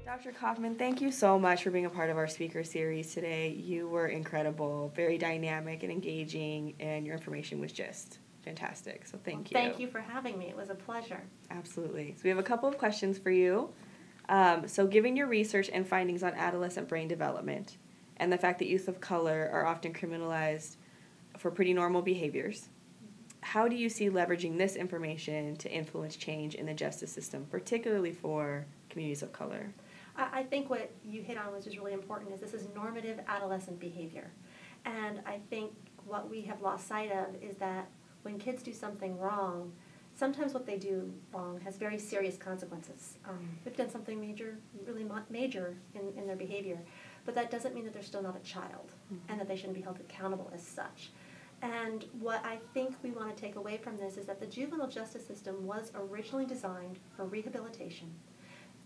Dr. Cauffman, thank you so much for being a part of our speaker series today. You were incredible, very dynamic and engaging, and your information was just fantastic. So thank you. Thank you for having me. It was a pleasure. Absolutely. So we have a couple of questions for you. So given your research and findings on adolescent brain development and the fact that youth of color are often criminalized for pretty normal behaviors, how do you see leveraging this information to influence change in the justice system, particularly for communities of color? I think what you hit on, which is really important, is this is normative adolescent behavior. And I think what we have lost sight of is that when kids do something wrong, sometimes what they do wrong has very serious consequences. They've done something major, really major in their behavior, but that doesn't mean that they're still not a child and that they shouldn't be held accountable as such. And what I think we want to take away from this is that the juvenile justice system was originally designed for rehabilitation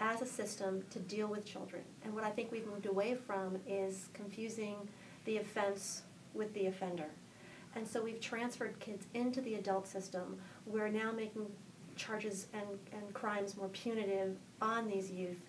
as a system to deal with children. And what I think we've moved away from is confusing the offense with the offender. And so we've transferred kids into the adult system. We're now making charges and crimes more punitive on these youth.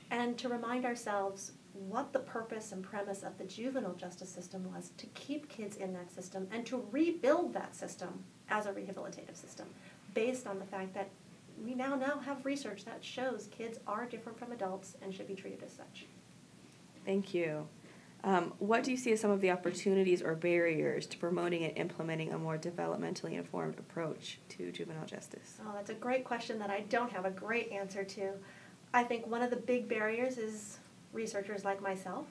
And to remind ourselves what the purpose and premise of the juvenile justice system was, to keep kids in that system and to rebuild that system as a rehabilitative system based on the fact that we now have research that shows kids are different from adults and should be treated as such. Thank you. What do you see as some of the opportunities or barriers to promoting and implementing a more developmentally informed approach to juvenile justice? Oh, that's a great question that I don't have a great answer to. I think one of the big barriers is researchers like myself.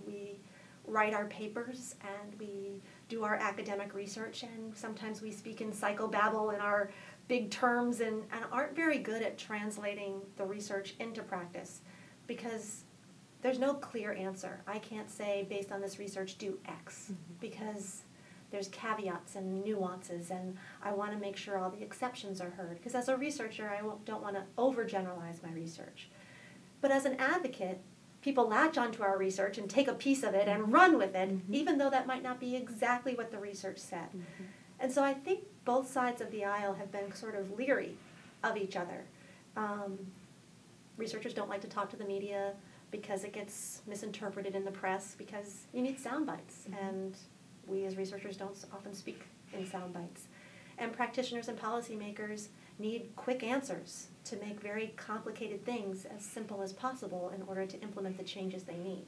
We write our papers and we do our academic research, and sometimes we speak in psychobabble in our big terms and aren't very good at translating the research into practice because there's no clear answer. I can't say, based on this research, do X, because there's caveats and nuances, and I want to make sure all the exceptions are heard. Because as a researcher, I don't want to overgeneralize my research. But as an advocate, people latch onto our research and take a piece of it and run with it, even though that might not be exactly what the research said. And so I think both sides of the aisle have been sort of leery of each other. Researchers don't like to talk to the media because it gets misinterpreted in the press, because you need sound bites, and we as researchers don't often speak in sound bites. And practitioners and policymakers need quick answers to make very complicated things as simple as possible in order to implement the changes they need.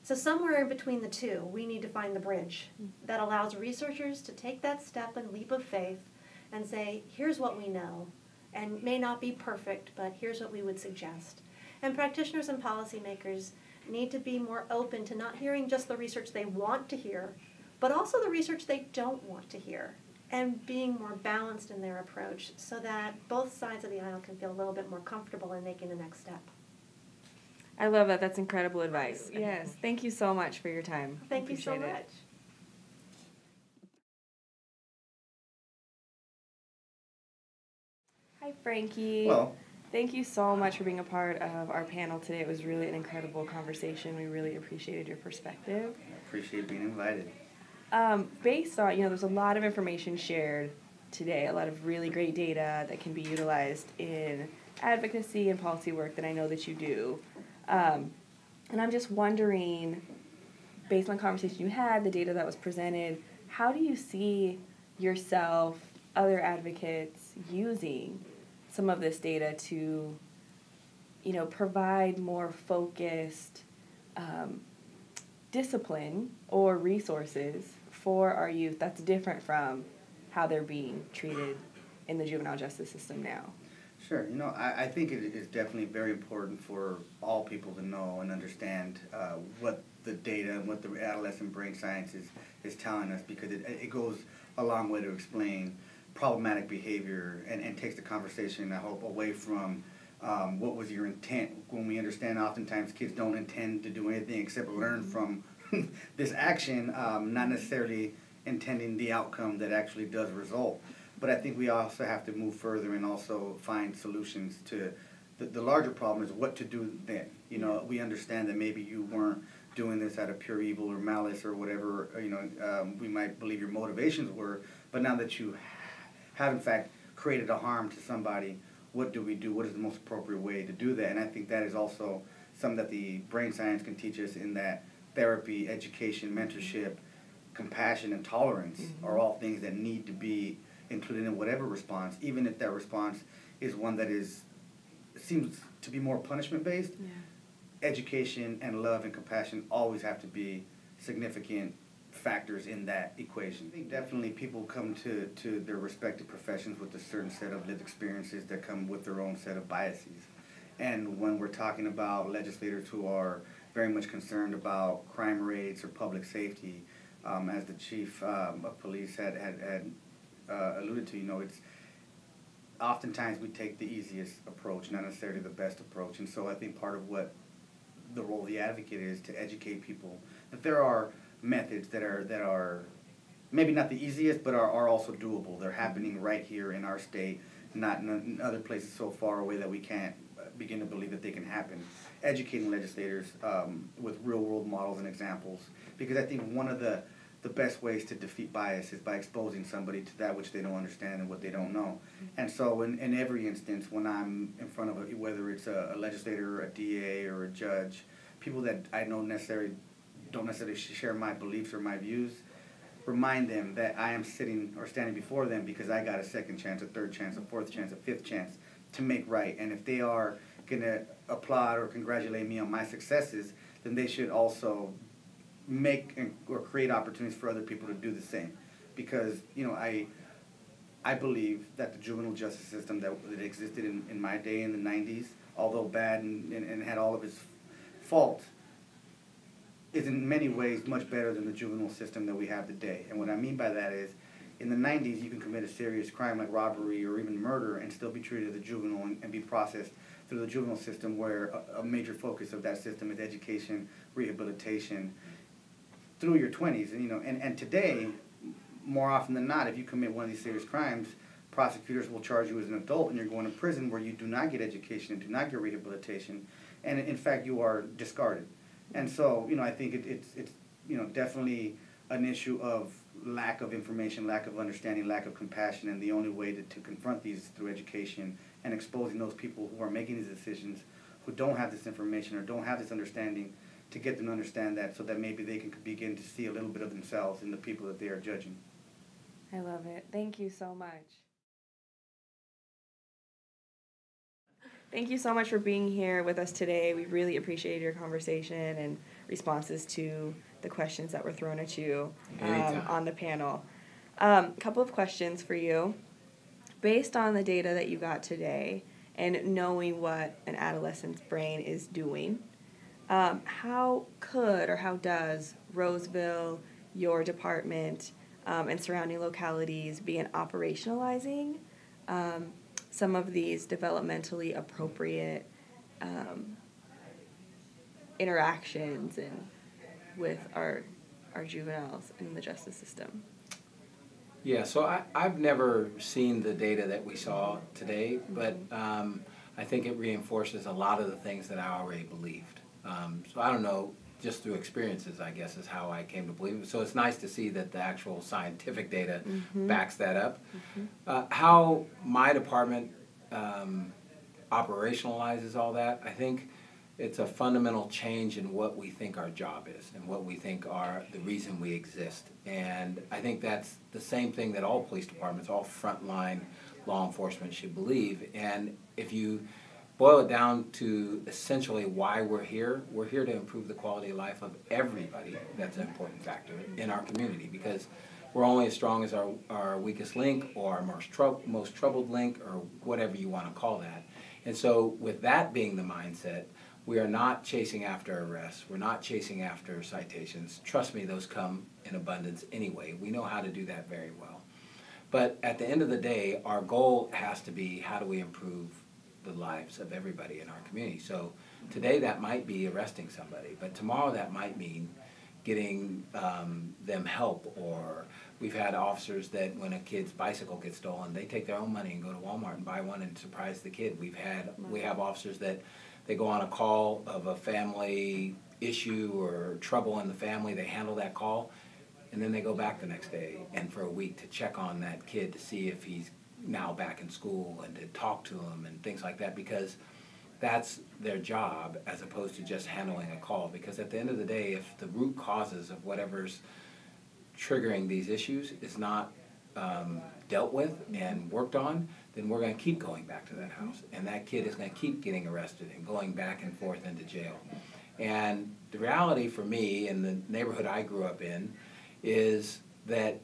So somewhere in between the two, we need to find the bridge that allows researchers to take that step and leap of faith and say, here's what we know, and may not be perfect, but here's what we would suggest. And practitioners and policymakers need to be more open to not hearing just the research they want to hear, but also the research they don't want to hear, and being more balanced in their approach so that both sides of the aisle can feel a little bit more comfortable in making the next step. I love that. That's incredible advice. Yes. Thank you so much for your time. Thank you so much. Hi, Frankie. Well, thank you so much for being a part of our panel today. It was really an incredible conversation. We really appreciated your perspective. I appreciate being invited. Based on, there's a lot of information shared today, a lot of really great data that can be utilized in advocacy and policy work that I know that you do. And I'm just wondering, based on the conversation you had, the data that was presented, how do you see yourself, other advocates, using some of this data to, provide more focused discipline or resources for our youth that's different from how they're being treated in the juvenile justice system now? Sure. I think it is definitely very important for all people to know and understand what the data and what the adolescent brain science is telling us, because it goes a long way to explain problematic behavior and takes the conversation, I hope, away from what was your intent. When we understand oftentimes kids don't intend to do anything except learn from this action, not necessarily intending the outcome that actually does result. But I think we also have to move further and also find solutions to the larger problem is what to do then. We understand that maybe you weren't doing this out of pure evil or malice or whatever, we might believe your motivations were, but now that you have in fact created a harm to somebody, what do we do? What is the most appropriate way to do that? And I think that is also something that the brain science can teach us, in that therapy, education, mentorship, compassion, and tolerance are all things that need to be included in whatever response, even if that response is one that seems to be more punishment-based. Education and love and compassion always have to be significant factors in that equation. I think definitely people come to their respective professions with a certain set of lived experiences that come with their own set of biases. And when we're talking about legislators who are very much concerned about crime rates or public safety, as the chief of police had alluded to, it's oftentimes we take the easiest approach, not necessarily the best approach. And so I think part of what the role of the advocate is to educate people that there are methods that are maybe not the easiest, but are also doable. They're happening right here in our state, not in other places so far away that we can't begin to believe that they can happen. Educating legislators with real-world models and examples, because I think one of the best ways to defeat bias is by exposing somebody to that which they don't understand and what they don't know. And so in every instance, when I'm in front of whether it's a legislator, a DA, or a judge, people that I know don't necessarily share my beliefs or my views, remind them that I am sitting or standing before them because I got a second chance, a third chance, a fourth chance, a fifth chance to make right. And if they are going to applaud or congratulate me on my successes, then they should also make or create opportunities for other people to do the same. Because, I believe that the juvenile justice system that existed in my day in the 90s, although bad and had all of its faults, is in many ways much better than the juvenile system that we have today. And what I mean by that is, in the 90s, you can commit a serious crime like robbery or even murder and still be treated as a juvenile and be processed through the juvenile system, where a major focus of that system is education, rehabilitation, through your 20s. And today, more often than not, if you commit one of these serious crimes, prosecutors will charge you as an adult and you're going to prison, where you do not get education and do not get rehabilitation, and in fact you are discarded. And so, I think it's definitely an issue of lack of information, lack of understanding, lack of compassion, and the only way to confront these is through education and exposing those people who are making these decisions, who don't have this information or don't have this understanding, to get them to understand that, so that maybe they can begin to see a little bit of themselves in the people that they are judging. I love it. Thank you so much. Thank you so much for being here with us today. We really appreciated your conversation and responses to the questions that were thrown at you on the panel. Couple of questions for you. Based on the data that you got today and knowing what an adolescent's brain is doing, how could or how does Roseville, your department, and surrounding localities begin operationalizing some of these developmentally appropriate interactions with our juveniles in the justice system? Yeah, so I've never seen the data that we saw today, but I think it reinforces a lot of the things that I already believed. So I don't know, just through experiences, I guess, is how I came to believe it. So it's nice to see that the actual scientific data backs that up. How my department operationalizes all that, I think it's a fundamental change in what we think our job is and what we think are the reason we exist. And I think that's the same thing that all police departments, all frontline law enforcement should believe. And if you boil it down to essentially why we're here to improve the quality of life of everybody. That's an important factor in our community, because we're only as strong as our weakest link, or our most troubled link, or whatever you want to call that. And so with that being the mindset, we are not chasing after arrests. We're not chasing after citations. Trust me, those come in abundance anyway. We know how to do that very well. But at the end of the day, our goal has to be, how do we improve the lives of everybody in our community? So today that might be arresting somebody, but tomorrow that might mean getting them help. Or we've had officers that when a kid's bicycle gets stolen, they take their own money and go to Walmart and buy one and surprise the kid. We have officers that they go on a call of a family issue or trouble in the family, they handle that call, and then they go back the next day and for a week to check on that kid to see if he's now back in school and to talk to him and things like that, because that's their job as opposed to just handling a call. Because at the end of the day, if the root causes of whatever's triggering these issues is not dealt with and worked on, then we're going to keep going back to that house. And that kid is going to keep getting arrested and going back and forth into jail. And the reality for me in the neighborhood I grew up in is that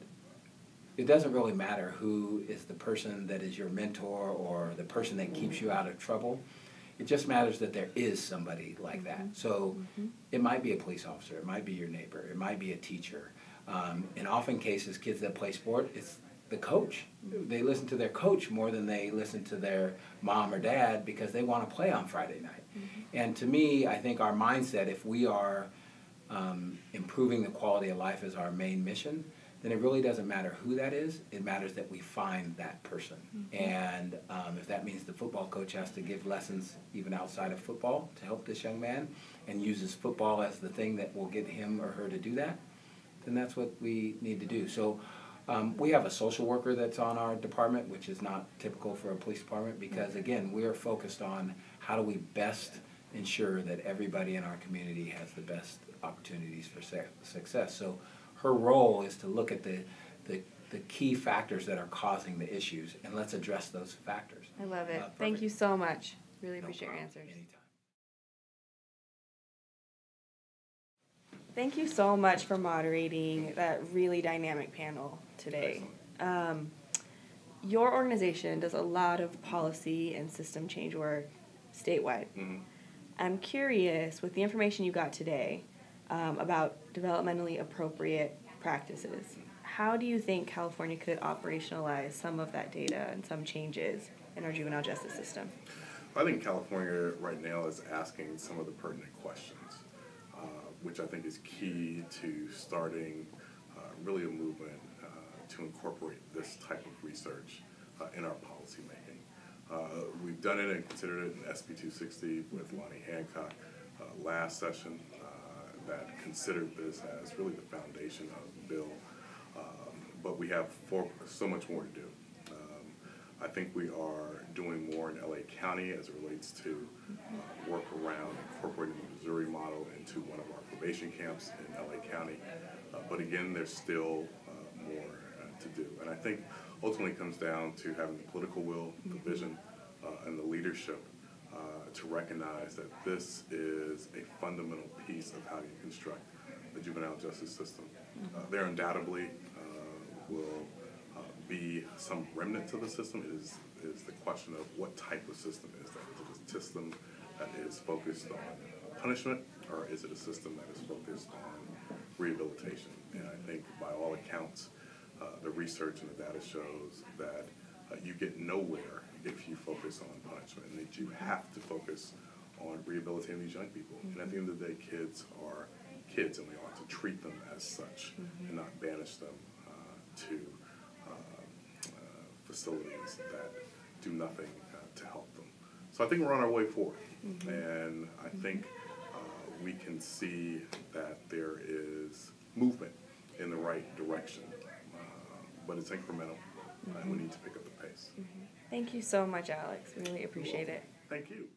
it doesn't really matter who is the person that is your mentor or the person that keeps you out of trouble. It just matters that there is somebody like that. So it might be a police officer, it might be your neighbor, it might be a teacher. In often cases, kids that play sport, it's the coach. They listen to their coach more than they listen to their mom or dad because they want to play on Friday night. And to me, I think our mindset, if we are improving the quality of life as our main mission, then it really doesn't matter who that is. It matters that we find that person. And if that means the football coach has to give lessons even outside of football to help this young man and uses football as the thing that will get him or her to do that, then that's what we need to do. So we have a social worker that's on our department, which is not typical for a police department because, again, we are focused on how do we best ensure that everybody in our community has the best opportunities for success. So her role is to look at the key factors that are causing the issues, and let's address those factors. I love it. Thank you so much. Really appreciate your answers. Anytime. Thank you so much for moderating that really dynamic panel today. Your organization does a lot of policy and system change work statewide. I'm curious, with the information you got today about developmentally appropriate practices, how do you think California could operationalize some of that data and some changes in our juvenile justice system? I think California right now is asking some of the pertinent questions, which I think is key to starting really a movement to incorporate this type of research in our policy making. We've done it and considered it in SB 260 with Lonnie Hancock last session that considered this as really the foundation of the bill, but we have so much more to do. I think we are doing more in LA County as it relates to work around incorporating the Missouri model into one of our probation camps in LA County. But again, there's still more to do. And I think ultimately it comes down to having the political will, the vision, and the leadership to recognize that this is a fundamental piece of how you construct the juvenile justice system. There undoubtedly will be some remnant to the system. It is the question of what type of system is that. Is it a system that is focused on punishment, or is it a system that is focused on rehabilitation? And I think by all accounts, the research and the data shows that you get nowhere if you focus on punishment, and that you have to focus on rehabilitating these young people. And at the end of the day, kids are kids, and we ought to treat them as such and not banish them to facilities that do nothing to help them. So I think we're on our way forward, and I think we can see that there is movement in the right direction, but it's incremental, and we need to pick up the pace. Thank you so much, Alex. Really appreciate it. Thank you.